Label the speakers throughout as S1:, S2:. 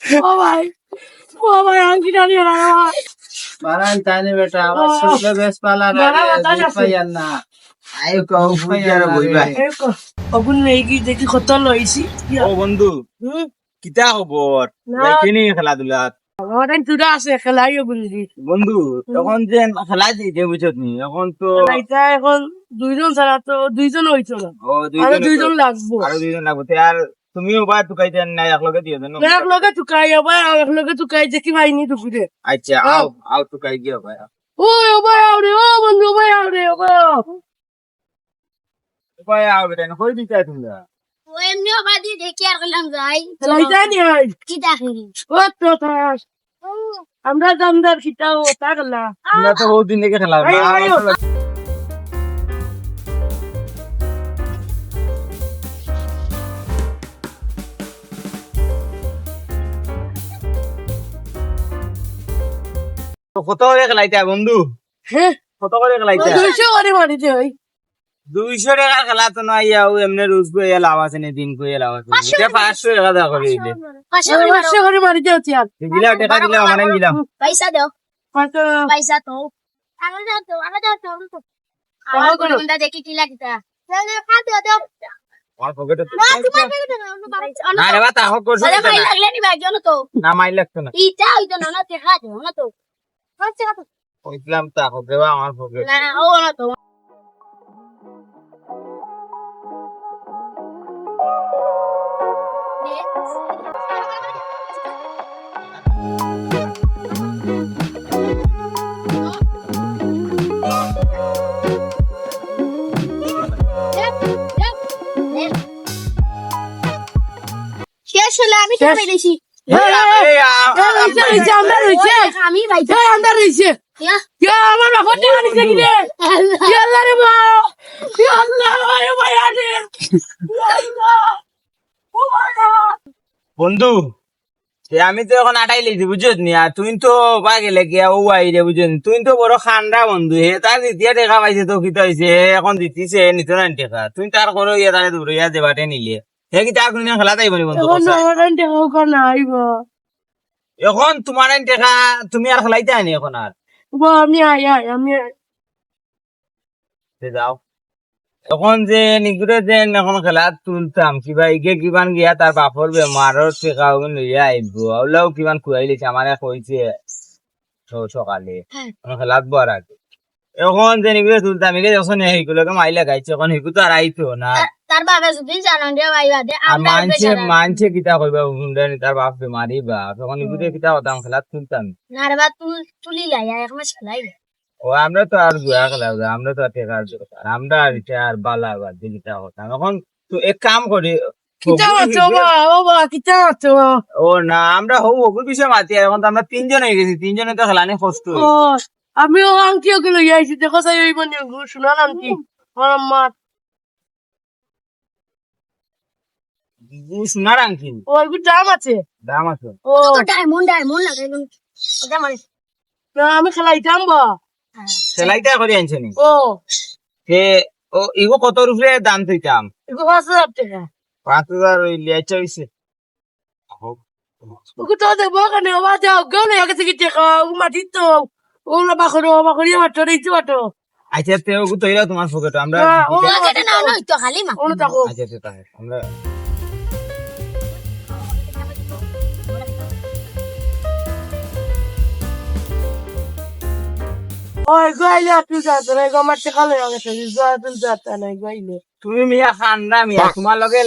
S1: ও ভাই আংটি টানি না ভাই
S2: বারান তানে বেটা আবার শুনলে বেশ পালা রে
S1: বারা বাতাস আছে।
S2: পাইয়ান না আই কও ফুইয়ার বইবা
S1: অগুন নেকি দেখি কত লইছি
S3: ও বন্ধু কিতা খবর
S1: না।
S3: যাইতেনি খেলাধুলা
S1: আমার দুটা আছে খেলাই অগুন দি
S3: বন্ধু তখন যে খেলা দিতে বুঝছত নি এখন তো
S1: খেলাইতা এখন দুইজন ছাড়া তো দুইজন হইতো না
S3: ও
S1: আরো দুইজন লাগবো
S3: আরো দুইজন লাগবে তে আর তুমিও বা টুকাইতে নাই একলগে দিয়ে দেন
S1: এক লগে টুকাই আবার এক লগে টুকাই দেখি ভাইনি টুকুরে
S3: আচ্ছা আও টুকাই গিয়ে ভাই
S1: ও ভাই আউরে ও বন্ধু ভাই আউরে ও
S3: ভাই আও বেটা কই দিতে তোমরা
S4: ও এমনি বাদি দেখি আর গেলাম যাই
S1: খেলাইতা নি আই
S4: কি দেখি
S1: ও তো তাস আমরা দামদার খিটাও তাগলা
S3: তোমরা তো বহুত দিন থেকে খেলা
S1: আয়, আয়, আয়।
S3: কত করে খেলাইতা বন্ধু
S1: হ্যাঁ
S3: কত করে খেলাইতা
S1: 200 করে মারিতে হয়
S3: 200 টাকা খেলা তো নাই আও এমনি রোজ কই লাভ আছে নি দিন কই লাভ আছে এটা 500 টাকা দাও করে দিলে
S4: পাশে
S1: 200 করে মারিতে হচ্ছে আর
S3: দিলা টাকা দিলা মানে দিলাম
S4: পয়সা দাও
S1: কত
S4: পয়সা তো আগে দাও তো আমার বন্ধা দেখি কি লাগতা দাও
S3: আমার পকেটে
S4: না তোমার
S3: না রে বাতা হক করছ
S4: আরে ভাই লাগলে নি ভাই জানো তো
S3: না মাইল লাগতো না
S4: ইটা হইতো না দেখা দাও না তো আচ্ছা
S3: কইলাম তা হক দেবা আমার পকেট
S4: না ও না তো শেষ হলে আমি তো পেরেছি
S1: আমরা রইছে
S4: আমি ভাই
S1: আমরা রইছে আমার বাপর টাকা নিছে কি রে আল্লাহ রে মা আল্লাহ আরে ভাই আরে আল্লাহ ও মাই গড
S3: বন্ধু আমি তো এখন আটাই লেছি বুঝছ নি আর তুই তো বা গেলে গিয়া ও আইরে বুঝছ তুই তো বড় খান্ডা বন্ধু হে তার দ্বিতীয় দেখা পাইছে তো কি হয়েছে এখন দিতিছে নিত না টেকা তুই তার করো ইয়া তারে দূরে ইয়া দেবাটে নিলে হে কি তার কোনো খেলা তাইবনি বন্ধু
S1: এখন আমার টাকা কোন আইব
S3: এখন তোমার টেকা তুমি আর খেলাইতে আনি এখন আর
S1: আমি আমি
S3: যাও এখন যে নিগুরে যে এখন খেলা তুলতাম কিবা ইগে কিমান গিয়া তার বাপর বেমারর টেকা লইয়া আইব ওলাও কিমান খুয়াই লিছে আমারে কইছে সকালে খেলাত বার আগে এখন যে নিগুরে তুলতাম ইগে যখন সেইগুলোকে মাইলে গাইছে এখন সেইগু তো আর আইতো না
S4: তার বাবা যদি জানান রে ভাই বাদে
S3: আর
S4: আমরা
S3: মানছে কিতা কইবা হুন্ডানি তার বাপ বেমারি বাপ এখন নিগুরে কিতা হতাম খেলাত তুলতাম
S4: না রে বা তুলি লাই এক মাস খেলাই
S3: ও আমরা তো আর গুয়া খেলা আমরা তো আর টেকার দরকার আমরা আর এটা আর বালা বাদ দিলিটা হতাম এখন তো এক কাম করি
S1: কিতা আছো বাবা কিতা আছো
S3: ও না আমরা হবু বিষয় মাতি এখন তো আমরা তিনজন হয়ে গেছি তিনজনে তো খেলানি কষ্ট
S1: ও আমিও আংটি ওকে লই আইছি দেখো সাই ওই মানে সোনার আংটি আমার আম্মা
S3: সোনার আংটি
S1: ওর কি দাম আছে
S3: দাম আছে
S1: ও
S4: ডায়মন্ড লাগাই ওটা মানে
S1: না আমি খেলাইতাম বা
S3: সেলাইটা করে আনছে নি
S1: ও
S3: সে ও ইগো কত রুপে দাম থইতাম
S1: এগো 5000 টাকা
S3: 5000 ওই লিয়াইছে হইছে
S1: ওকে তো দেবো কেন বাবা যাও গেলে আগে থেকে টাকা ও মাটি তো ও না বাখরো আমার তো দিতে পারতো
S3: আচ্ছা তে ও তৈরা তোমার পকেট আমরা
S1: ও
S4: কেটে নাও না তো খালি মা
S1: ও তাকো
S3: আচ্ছা তে তাই আমরা
S1: ওই গাইলে তুই যাতে না গো আমার টাকা লই আগে তুই যাতে না গাইলে
S3: তুমি মিয়া খান্ডা মিয়া তোমার লগে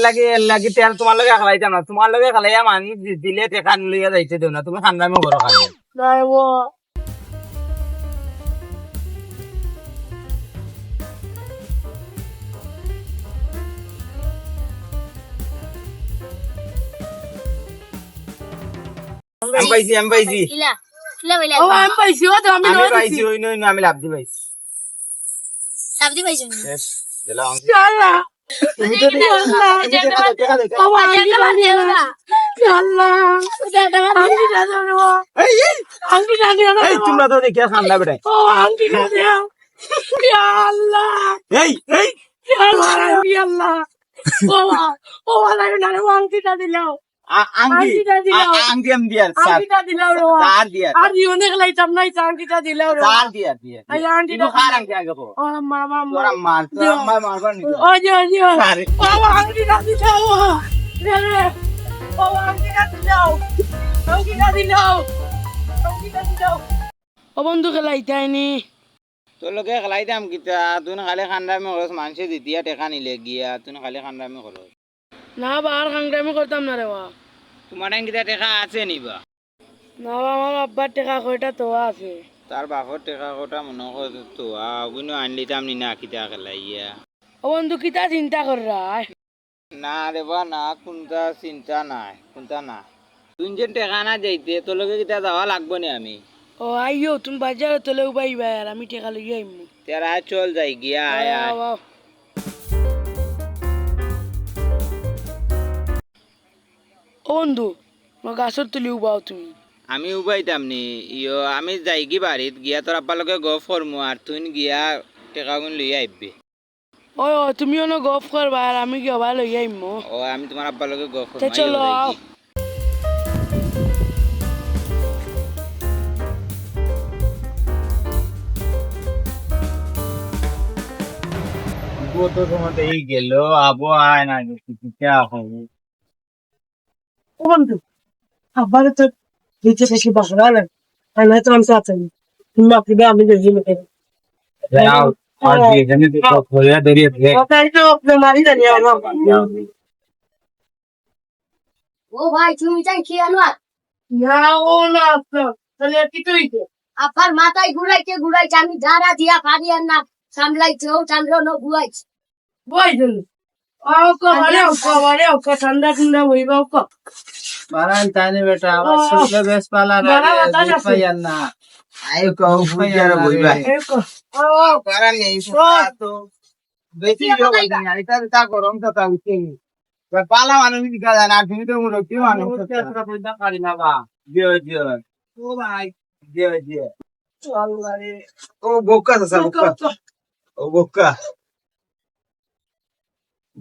S3: লাগি তেল তোমার লগে খালাইতাম না তোমার লগে খালাইয়া মানি দিলে টেকা লইয়া যাইতে দেও না তুমি খান্ডামে করো খালি
S1: নাই ও
S3: আমি পাইছি
S4: ইলা ইলা বইলা
S1: ও আমি পাইছি ও তো আমি
S3: আমি
S1: নয়
S3: পাইছি ওই নই আমি লাভ দি পাইছি
S4: সাবদি ভাই জন
S3: দিলাম
S1: আল্লাহ আল্লাহ বাবা আংটি বানি না আল্লাহ আংটি দাও আংটি দাও
S3: এই তোমরা তো দেখে খান্ডা বেটাই
S1: ও আংটি দাও আল্লাহ
S3: এই
S1: আল্লাহ আল্লাহ ও আল্লাহ না আংটি দিলাও আংটিটা দিলাও।
S3: আংটি আমি দিয়ার স্যার
S1: আংটিটা দিলাও রে বাবা।
S3: তার দিয়ার
S1: আর জীবনে খেলাইতাম নাই আংটিটা দিলাও রে
S3: তার
S1: বাবা।
S3: দিয়ার দিয়ার
S1: এই আংটিটা
S3: ইগো কার আংটি আগে কো
S1: ও মামা
S3: তোর আম্মার তোর আম্মার মারবার নি
S1: ও যে
S3: আরে
S1: বাবা আংটিটা দিলাও রে রে বাবা আংটিটা দিলাও আংটিটা দিলাও আংটিটা দিলাও ও বন্ধু খেলাইতাইনি
S3: তোর লগে খেলাইতাম কিতা তুই খালি খান্দামি করস মানুষে দিতিয়া টেকা নিলে গিয়া তুই খালি খান্দামি করস
S1: না বা আর খাংটামি করতাম না রে বা
S3: তোমার কিতা টেকা আছে নিবা
S1: না বা আমার আব্বার টাকা কয়টা তো আছে
S3: তার বাপর টেকা কোটা মনে কর তো আগুনো আনলিতাম নি না কিতা খেলাইয়া
S1: ও বন্ধু কিতা চিন্তা কররা
S3: না রে বা না কোনটা চিন্তা নাই কোনটা না তুই যে টেকা না যাইতে তোর লগে কিতা যাওয়া লাগবো নি আমি
S1: ও আইও তুমি বাজারে তোলেও পাইবা আর আমি টাকা লইয়া আইমু
S3: তেরা চল যাই গিয়া আয় আয়
S1: ও বন্ধু আমার গাছর তুলি উবাও তুমি
S3: আমি উবাইতাম নি ইয়ো আমি যাই কি বাড়িত গিয়া তোর আব্বার লগে গফ করমু আর তুই গিয়া টেকাগুন লইয়া আইবি
S1: ও তুমি অন গফ করবা আর আমি কি হবা লইয়া আইমু
S3: ও আমি তোমার আব্বার লগে গফ
S1: তে চলো আও।
S3: তো সময় এই গেল আবো আয় না কিতা হবে
S1: ও বন্ধু আব্বারে তো নিচে বেশি বাসনা না আর না তো আমি চাচ্ছি তুমি আপনি আমি দেখি না
S3: যাও আর এখানে তো খোয়া দরিয়ে দে
S1: ওটাই তো মারি জানি আমার
S4: ও ভাই তুমি চাই খেয়ে আনো
S1: না ও না তাহলে কি তুই
S4: আপার মাথায় ঘুরাইছে আমি যারা দিয়া পারি আর না সামলাইছে ও চান্দ্র ন ঘুরাইছে
S1: বই দিন ও ঠান্ডা ঠান্ডা হইবা ও
S2: বারান তানি বেটা আমার ছোটলে বেশ পালার
S1: বারা বাতাস আছে।
S2: পাইয়ার না
S3: আয়ো কও ফুজার বইবা ও পারা নেই তো বেশি লোক না এটা তা গরম তো তা উঠে পালা মানুষ দিকা জানা তুমি তো মুরো কি মানুষ
S2: পয়দা পারি না বা
S3: দিও দিও
S2: ও ভাই
S3: দিও দিও
S2: আল্লাহ রে
S3: ও বোকা আছে বোকা ও বোকা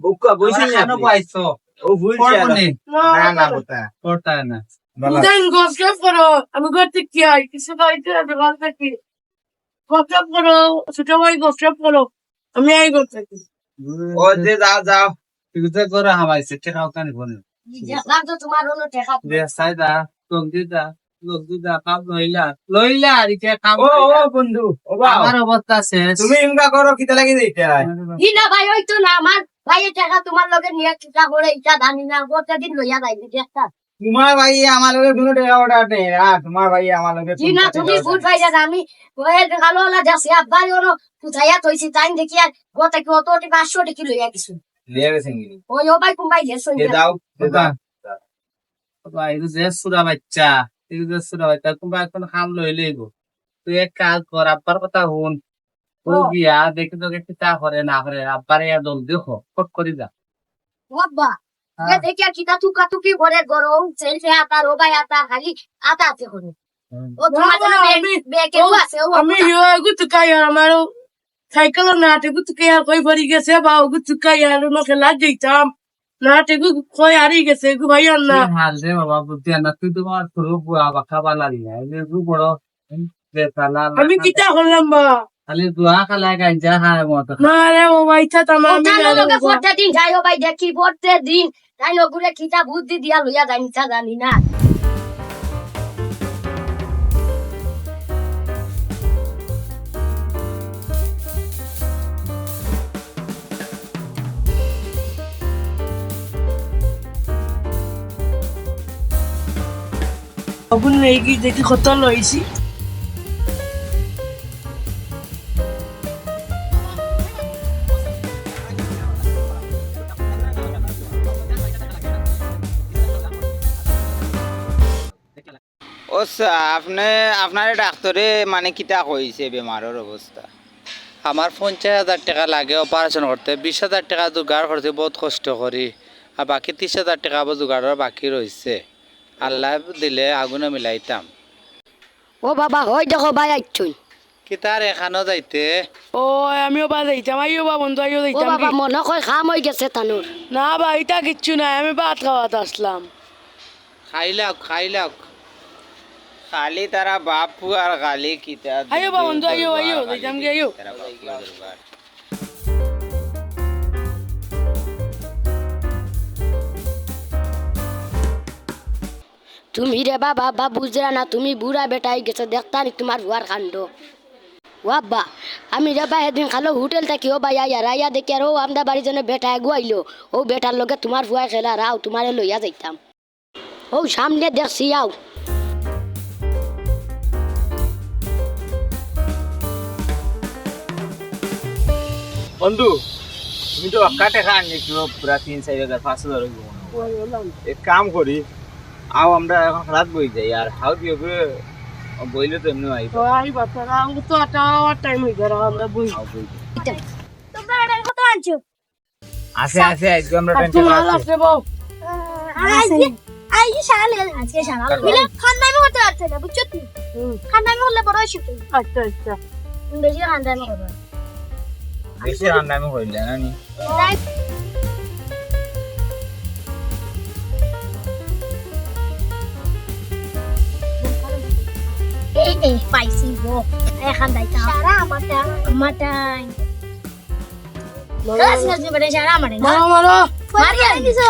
S3: বোকা বইছে না
S2: কেন পাইছো
S3: ও ভুলছে
S2: পড়বনি
S3: না না বোকা
S2: পড়তা না
S1: বুঝাইন গসগস করো আমি করতে কি হয় কিছু খাইতে হবে গল্প কি গসগস করো ছোট ভাই গসগস করো আমি এই করতে কি
S3: ও যে যাও যাও
S2: তুই তো করে হামাইছে টেকা কানি বনে
S4: দেখলাম তো তোমার অন্য টেকা
S2: দে সাইদা তোক দিদা লোক দিদা কাম লইলা আর কে কাম
S3: ও ও বন্ধু ও বাবা
S2: আমার অবস্থা শেষ
S3: তুমি ইনকা করো কিতা লাগি দেইতে
S4: ই না ভাই ওই তো না আমার ভাইয়ের টাকা তোমার লগে নিয়ে কিটা করে ইটা জানি না প্রতিদিন লইয়া যাইবি দেখতা
S3: তোমার ভাই আমার লগে কোনো টাকা ওটা নেই তোমার ভাই আমার লগে
S4: জি না তুমি ভুল পাই যা আমি ওই ভালো হলা যাচ্ছে আব্বার ওনো কোথায় তৈছি তাই দেখি আর গোটা কি অত 500 টাকা লইয়া কিছু
S3: লিয়ে গেছেন কি
S4: ওই ও ভাই কুম্বাই গেছে
S3: দে দাও দে দাও
S2: ভাই এটা যে সুরা বাচ্চা এই যে সুরা বাচ্চা তুমি এখন কাম লইলে গো তুই এক কাজ কর আব্বার কথা শুন ও গিয়া দেখি তোকে কিতা করে না করে আব্বারে দল দেখো কট করে যা
S4: বাবা এ দেখি আর কিটা তুকা তুকি করে গরম সেলফে আতা রোবাই আতা খালি আতা আছে করে ও তোমার জন্য বেকে আছে ও
S1: আমি গুতুকাই আর আমার সাইকেল নাটে গুতুকাই আর কই ভরি গেছে বা গুতুকাই আর নো খেলা যাইতাম নাটে গু কই হারি গেছে গু ভাই আর না
S2: হাল রে বাবা বুদ্ধি না তুই তোমার পুরো বুয়া বাখা বালালি না এই গু বড় বেতালা
S1: আমি কিটা করলাম বা
S2: খালি দুয়া খালা গাঞ্জা খায় মত
S1: না রে ও ভাইটা তাম আমি
S4: ওখানে লোকে প্রত্যেকদিন যাই ও ভাই দেখি প্রত্যেকদিন তাই নগুরে কিটা বুদ্ধি দিয়া লইয়া যাই নিতা জানি না
S1: আগুন নেই দেখি কত লইছি
S3: ও আপনি আপনার ডাক্তারে মানে কিতা কইছে বেমারের অবস্থা
S2: আমার 50,000 টাকা লাগে অপারেশন করতে 20,000 টাকা জোগাড় করতে বহুত কষ্ট করি আর বাকি 30,000 টাকা আবার জোগাড়ের বাকি রয়েছে আল্লাহ দিলে আগুনে মিলাইতাম
S4: ও বাবা হই দেখো ভাই আইছুই
S2: কি তার এখানো যাইতে
S1: ও আমিও বা যাইতাম আইও বা বন্ধু আইও
S4: ও
S1: যাইতাম
S4: বাবা মনে কই খাম হই গেছে তানুর
S1: না বা এটা কিচ্ছু নাই আমি ভাত খাওয়াতে আসলাম
S2: খাইলাও
S3: খালি তারা বাপু আর খালি কিতা
S1: আইও বা বন্ধু আইও যাইতাম গে আইও
S3: তারা বাপু আর দরবার।
S4: তুমি রে বাবা বুঝরা না তুমি বুড়া বেটাই গেছো দেখতানি তোমার বুয়ার কাণ্ড ওয়াব্বা আমি রে বা এদিন খালো হোটেল থাকি ও ভাই আইয়া দেখি আর ও আমদা বাড়ির জন্য বেটা গুয়াইলো ও বেটার লগে তোমার বুয়া খেলা রাও তোমারে লইয়া যাইতাম ও সামনে দেখছি আও
S3: বন্ধু তুমি তো অক্কা টাকা আনিছো পুরা 3-4,000 5,000 এক কাম করি আও আমরা এখন রাত বই যাই আর হাউ দিও বইলে তো এমনি আইব
S1: আই বাচ্চারা আমি তো আটা টাইম হয়ে গেল আমরা বই
S3: হাউ বই
S4: তোমরা এটা কত আনছো
S3: আছে আজকে আমরা
S1: আর
S3: টেনশন
S1: তোমার আছে বউ
S4: আজকে শালা আজকে শালা মিলে খানদানি হতে পারছে না বুঝছো তুই খানদানি হলে বড় শিখতে
S1: আচ্ছা
S4: বেশি খানদানি হবে
S3: বেশি রান্না আমি হইলে না নি
S4: পাইছি গো এখন দাইতা সারা আমাটাই রাস নাচ নিবে সারা আমারে না
S1: মারো
S4: মারি আনি দিছো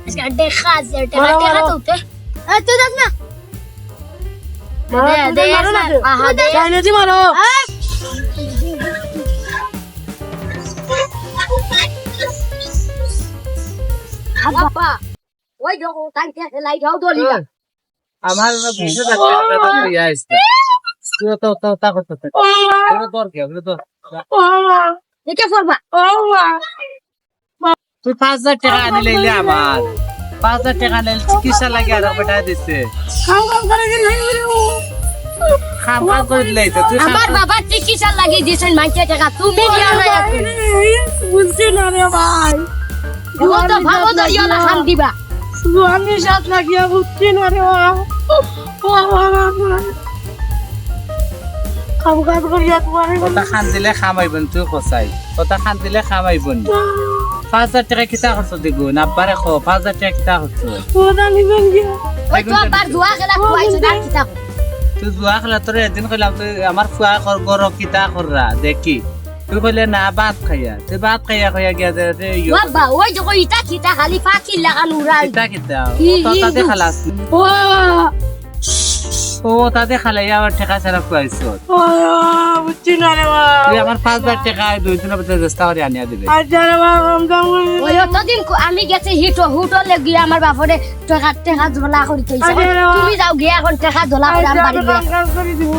S4: আজকে দেখা আছে দেখা তো উঠে তুই দেখ না
S1: মারো না চাইনিজি মারো
S4: বাবা ওই দেখো তাইতে লাইট হাও দলি
S2: আমার না 20,000 টাকা দিয়ে আসছে তুই তো তা করতে থাক তোর কি হবে তো
S1: ও মা
S4: দেখে ফরবা
S1: ও মা
S2: তুই 5,000 টাকা আনি লইলে আমার 5,000 টাকা নিলে চিকিৎসা লাগে আর বেটা দিছে
S1: কাম করে দিন
S2: খাম করে দিলাই তো তুই
S4: আমার বাবা চিকিৎসা লাগি দিছেন মাইকে টাকা তুমি দিয়া না
S1: বুঝছি না রে ভাই
S4: ও তো ভালো দরিয়া না খাম দিবা
S1: আমি সাথ লাগিয়া বুঝছি না রে কাম কাজ করিয়া তোমার
S2: কথা খান দিলে খামাইবন তুই কসাই কথা খান দিলে খামাইবন 5,000 টাকা কিতা খরচ দিব না পারে খো 5,000 টাকা কিতা খরচ
S1: ওদা নিবেন গিয়া
S4: ওই তো আবার দোয়া গেলা খুয়াইছো না কিতাব
S2: তুই জুয়া খেলা তোর এদিন কইলাম তুই আমার ফুয়া কর গর কিতা কররা দেখি তুই কইলে না ভাত খাইয়া তুই ভাত খাইয়া খাইয়া গিয়া দে
S4: বাবা ওই যে ইটা কিতা খালি ফাঁকি লাগান উড়াই
S2: কিতা কিতা
S4: কি,
S2: তো
S4: কি,
S2: তাতে
S4: কি?
S2: খালাস ও তাতে খালাই আবার টাকা ছাড়া খুয়াইছো
S1: বুঝছি না রে
S2: তুই আমার 5,000 টাকা 2 দিনের ভিতরে চেষ্টা করে আনিয়া দিবে
S1: আচ্ছা রে কাম
S4: ওই অতদিন আমি গেছি হুটলে গিয়ে আমার বাপরে টাকা ঝোলা করি তৈছে
S1: আরে বাবা।
S4: তুমি যাও গিয়ে এখন টাকা ঝোলা করে আমার বাড়ি
S1: কাম করে দিব